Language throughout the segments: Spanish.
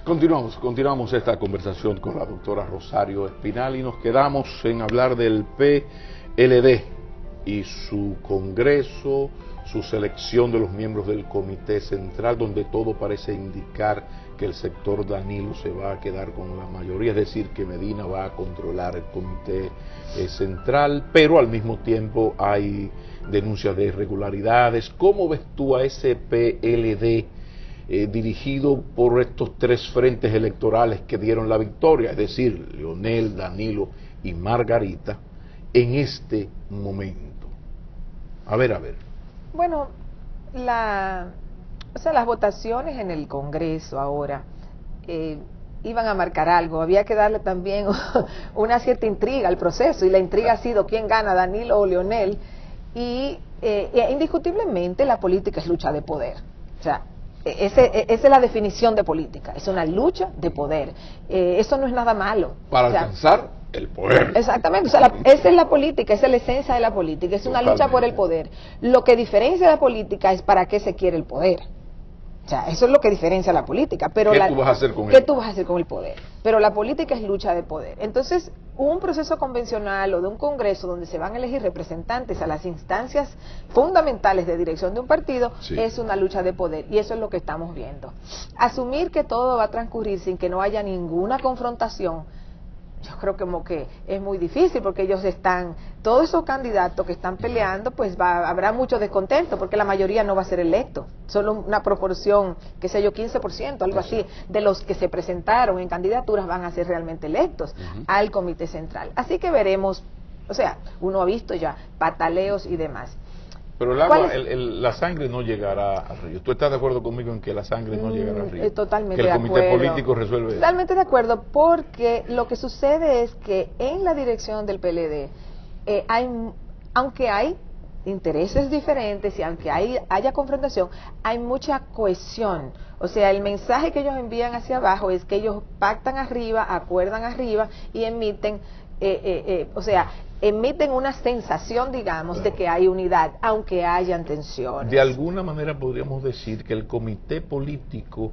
Continuamos esta conversación con la doctora Rosario Espinal y nos quedamos en hablar del PLD y su congreso, su selección de los miembros del comité central, donde todo parece indicar que el sector Danilo se va a quedar con la mayoría, es decir, que Medina va a controlar el comité central, pero al mismo tiempo hay denuncias de irregularidades. ¿Cómo ves tú a ese PLD dirigido por estos tres frentes electorales que dieron la victoria, es decir, Leonel, Danilo y Margarita, en este momento? A ver. Bueno, las votaciones en el Congreso ahora iban a marcar algo. Había que darle también una cierta intriga al proceso, y la intriga ha sido quién gana, Danilo o Leonel, y indiscutiblemente la política es lucha de poder. O sea, esa es la definición de política, es una lucha de poder. Eso no es nada malo. Para alcanzar el poder. Exactamente, esa es la política, esa es la esencia de la política, es una lucha por el poder. Lo que diferencia la política es para qué se quiere el poder. O sea, eso es lo que diferencia la política. Pero ¿Qué tú vas a hacer con ¿Qué tú vas a hacer con el poder? Pero la política es lucha de poder. Entonces, un proceso convencional o de un congreso donde se van a elegir representantes a las instancias fundamentales de dirección de un partido, sí, es una lucha de poder, y eso es lo que estamos viendo. Asumir que todo va a transcurrir sin que no haya ninguna confrontación, yo creo como que es muy difícil, porque todos esos candidatos que están peleando, pues habrá mucho descontento, porque la mayoría no va a ser electo, solo una proporción, qué sé yo, 15%, algo así, de los que se presentaron en candidaturas van a ser realmente electos al comité central. Así que veremos, o sea, uno ha visto ya pataleos y demás. Pero el agua, la sangre no llegará al río. ¿Tú estás de acuerdo conmigo en que la sangre no llegará al río? Totalmente de acuerdo. Que el comité político resuelve eso. Totalmente de acuerdo, porque lo que sucede es que en la dirección del PLD, aunque hay intereses diferentes y aunque haya confrontación, hay mucha cohesión. O sea, el mensaje que ellos envían hacia abajo es que ellos pactan arriba, acuerdan arriba y emiten una sensación, digamos, de que hay unidad, aunque hayan tensiones. De alguna manera podríamos decir que el comité político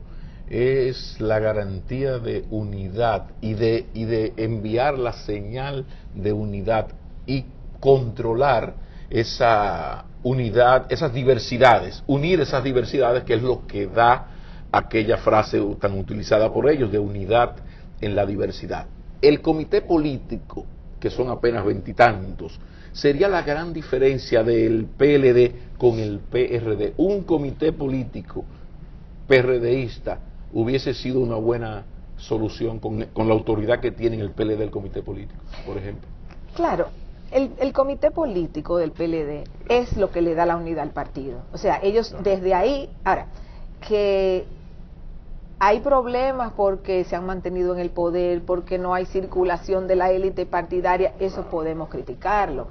es la garantía de unidad y de enviar la señal de unidad y controlar esa unidad, esas diversidades, unir esas diversidades, que es lo que da aquella frase tan utilizada por ellos de unidad en la diversidad. El comité político, que son apenas veintitantos, sería la gran diferencia del PLD con el PRD. Un comité político PRDista hubiese sido una buena solución con la autoridad que tiene el PLD del comité político, por ejemplo. Claro, el comité político del PLD es lo que le da la unidad al partido. O sea, ellos desde ahí, ahora, que hay problemas porque se han mantenido en el poder, porque no hay circulación de la élite partidaria, eso podemos criticarlo.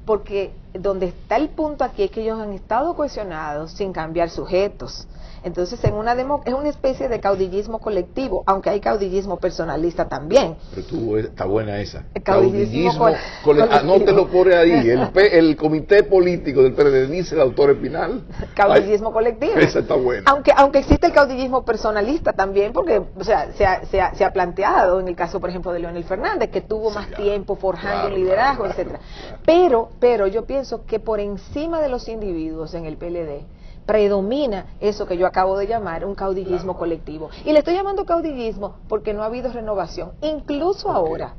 Porque donde está el punto aquí es que ellos han estado cohesionados sin cambiar sujetos. Entonces, es una especie de caudillismo colectivo, aunque hay caudillismo personalista también. Pero está buena esa. Caudillismo colectivo. Anótelo por ahí. El comité político del PRD, dice el autor Espinal. Caudillismo colectivo. Esa está buena. Aunque existe el caudillismo personalista también, porque se ha planteado en el caso, por ejemplo, de Leonel Fernández, que tuvo más tiempo forjando un liderazgo, etcétera. Pero yo pienso que por encima de los individuos en el PLD predomina eso que yo acabo de llamar un caudillismo colectivo. Y le estoy llamando caudillismo porque no ha habido renovación. Incluso ahora,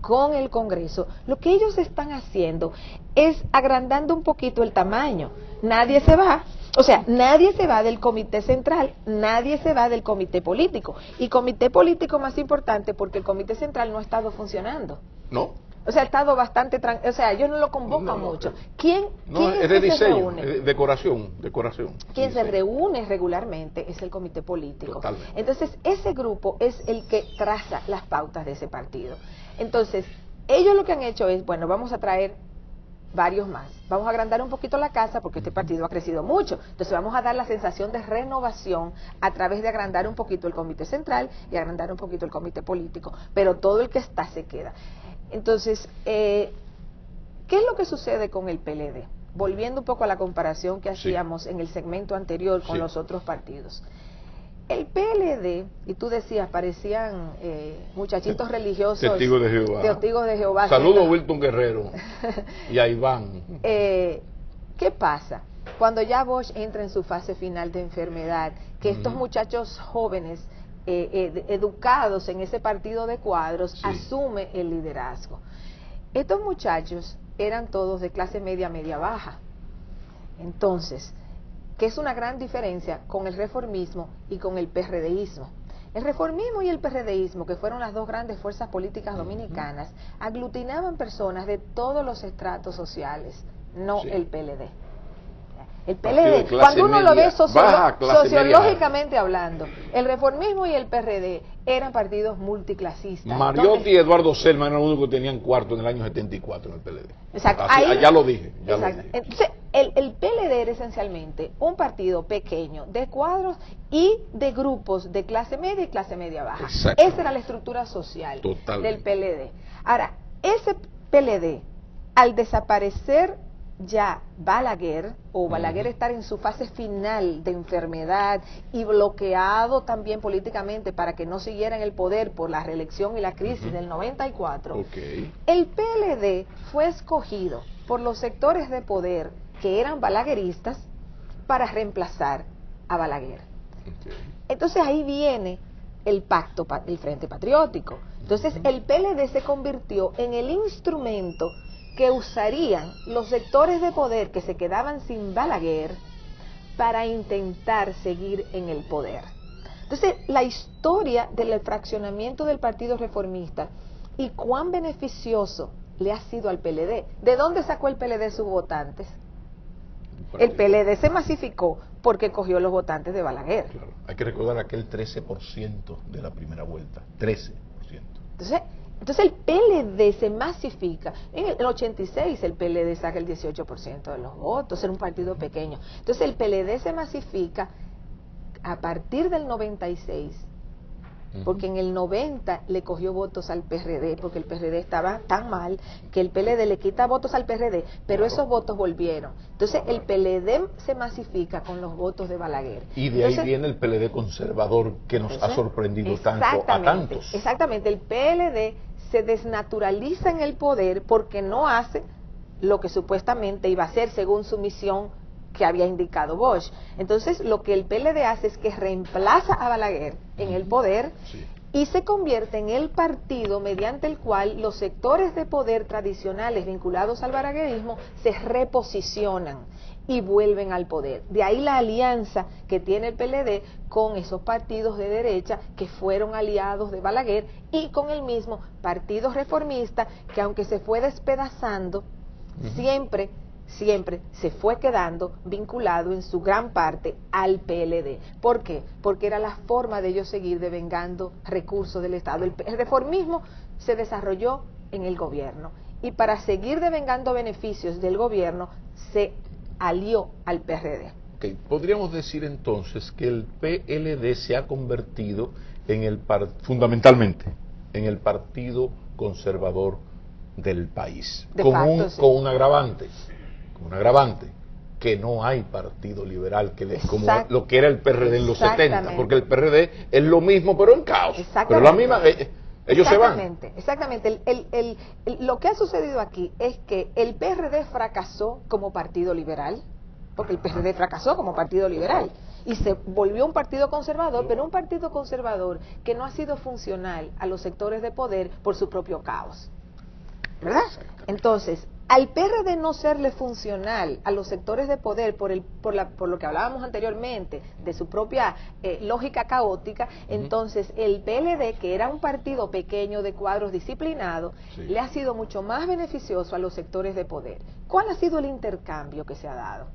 con el Congreso, lo que ellos están haciendo es agrandando un poquito el tamaño. Nadie se va. O sea, nadie se va del comité central, nadie se va del comité político. Y comité político más importante porque el comité central no ha estado funcionando. No. O sea, ha estado bastante ellos no lo convocan mucho. ¿Quién es de diseño, decoración. Quien se reúne regularmente es el comité político. Totalmente. Entonces, ese grupo es el que traza las pautas de ese partido. Entonces, ellos lo que han hecho es, bueno, vamos a traer varios más. Vamos a agrandar un poquito la casa porque este partido ha crecido mucho. Entonces vamos a dar la sensación de renovación a través de agrandar un poquito el comité central y agrandar un poquito el comité político. Pero todo el que está se queda. Entonces, ¿qué es lo que sucede con el PLD? Volviendo un poco a la comparación que hacíamos en el segmento anterior con los otros partidos. El PLD, y tú decías, parecían muchachitos religiosos. Testigos de Jehová. Testigos de Jehová. Saludos a Wilton Guerrero y a Iván. ¿Qué pasa? Cuando ya Bosch entra en su fase final de enfermedad, que estos muchachos jóvenes, educados en ese partido de cuadros, asume el liderazgo. Estos muchachos eran todos de clase media, media baja. Entonces, que es una gran diferencia con el reformismo y con el PRDismo. El reformismo y el PRDismo, que fueron las dos grandes fuerzas políticas dominicanas, aglutinaban personas de todos los estratos sociales, no el PLD. El PLD, cuando uno lo ve sociológicamente hablando, el reformismo y el PRD eran partidos multiclasistas. Mariotti y Eduardo Selman eran los únicos que tenían cuarto en el año 74 en el PLD. Exacto. Ya lo dije. Entonces, el PLD era esencialmente un partido pequeño de cuadros y de grupos de clase media y clase media baja. Esa era la estructura social del PLD. Ahora, ese PLD, al desaparecer ya Balaguer, o Balaguer estar en su fase final de enfermedad y bloqueado también políticamente para que no siguiera en el poder por la reelección y la crisis del 94, el PLD fue escogido por los sectores de poder que eran balagueristas para reemplazar a Balaguer. Entonces ahí viene el pacto, el Frente Patriótico. Entonces el PLD se convirtió en el instrumento que usarían los sectores de poder que se quedaban sin Balaguer para intentar seguir en el poder. Entonces, la historia del fraccionamiento del Partido Reformista y cuán beneficioso le ha sido al PLD. ¿De dónde sacó el PLD sus votantes? El PLD se masificó porque cogió los votantes de Balaguer. Claro. Hay que recordar aquel 13% de la primera vuelta. 13%. Entonces el PLD se masifica. En el 86 el PLD saca el 18% de los votos, era un partido pequeño. Entonces el PLD se masifica a partir del 96, porque en el 90 le cogió votos al PRD, porque el PRD estaba tan mal que el PLD le quita votos al PRD, pero esos votos volvieron. Entonces el PLD se masifica con los votos de Balaguer. Y de ahí viene el PLD conservador que nos ha sorprendido tanto a tantos. Exactamente, el PLD se desnaturaliza en el poder porque no hace lo que supuestamente iba a hacer según su misión que había indicado Bosch. Entonces lo que el PLD hace es que reemplaza a Balaguer en el poder y se convierte en el partido mediante el cual los sectores de poder tradicionales vinculados al balaguerismo se reposicionan y vuelven al poder. De ahí la alianza que tiene el PLD con esos partidos de derecha que fueron aliados de Balaguer y con el mismo partido reformista que, aunque se fue despedazando, siempre se fue quedando vinculado en su gran parte al PLD. ¿Por qué? Porque era la forma de ellos seguir devengando recursos del Estado. El reformismo se desarrolló en el gobierno y para seguir devengando beneficios del gobierno se alió al PRD. Podríamos decir entonces que el PLD se ha convertido en fundamentalmente en el partido conservador del país, con un agravante, que no hay partido liberal como lo que era el PRD en los 70, porque el PRD es lo mismo pero en caos, pero la misma ellos se van. Exactamente. Lo que ha sucedido aquí es que el PRD fracasó como partido liberal, porque el PRD fracasó como partido liberal y se volvió un partido conservador, pero un partido conservador que no ha sido funcional a los sectores de poder por su propio caos, ¿verdad? Entonces, al PRD no serle funcional a los sectores de poder por lo que hablábamos anteriormente, de su propia lógica caótica, entonces el PLD, que era un partido pequeño de cuadros disciplinados, le ha sido mucho más beneficioso a los sectores de poder. ¿Cuál ha sido el intercambio que se ha dado?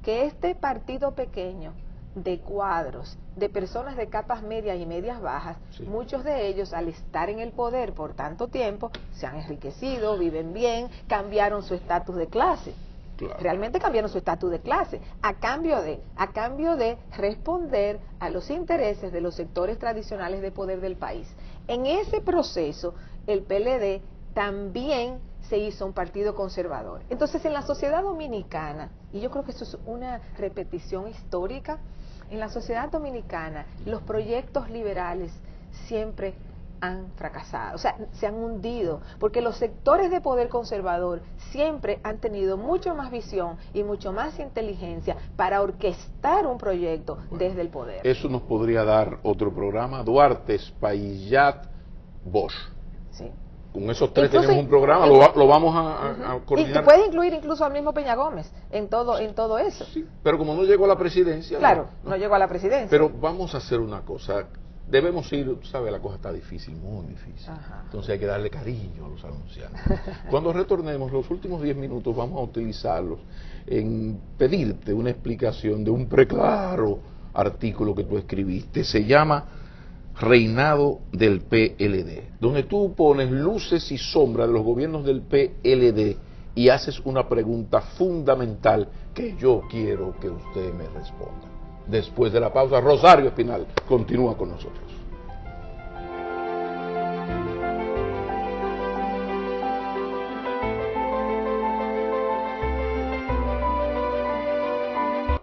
Que este partido pequeño de cuadros, de personas de capas medias y medias bajas, muchos de ellos al estar en el poder por tanto tiempo, se han enriquecido, viven bien, cambiaron su estatus de clase. Realmente cambiaron su estatus de clase, a cambio de responder a los intereses de los sectores tradicionales de poder del país. En ese proceso, el PLD también se hizo un partido conservador. Entonces, en la sociedad dominicana, y yo creo que eso es una repetición histórica, En la sociedad dominicana, los proyectos liberales siempre han fracasado, o sea, se han hundido, porque los sectores de poder conservador siempre han tenido mucho más visión y mucho más inteligencia para orquestar un proyecto desde el poder. Eso nos podría dar otro programa, Duarte, Espaillat, Bosch. Sí. Con esos tres Incluso, tenemos un programa, lo vamos a coordinar. Y puede incluir incluso al mismo Peña Gómez en todo eso. Sí, pero como no llegó a la presidencia. Claro, no llegó a la presidencia. Pero vamos a hacer una cosa. Debemos ir, ¿sabe? La cosa está difícil, muy difícil. Ajá. Entonces hay que darle cariño a los anunciantes. Cuando retornemos, los últimos 10 minutos vamos a utilizarlos en pedirte una explicación de un preclaro artículo que tú escribiste. Se llama Reinado del PLD, donde tú pones luces y sombras de los gobiernos del PLD y haces una pregunta fundamental que yo quiero que usted me responda. Después de la pausa, Rosario Espinal continúa con nosotros.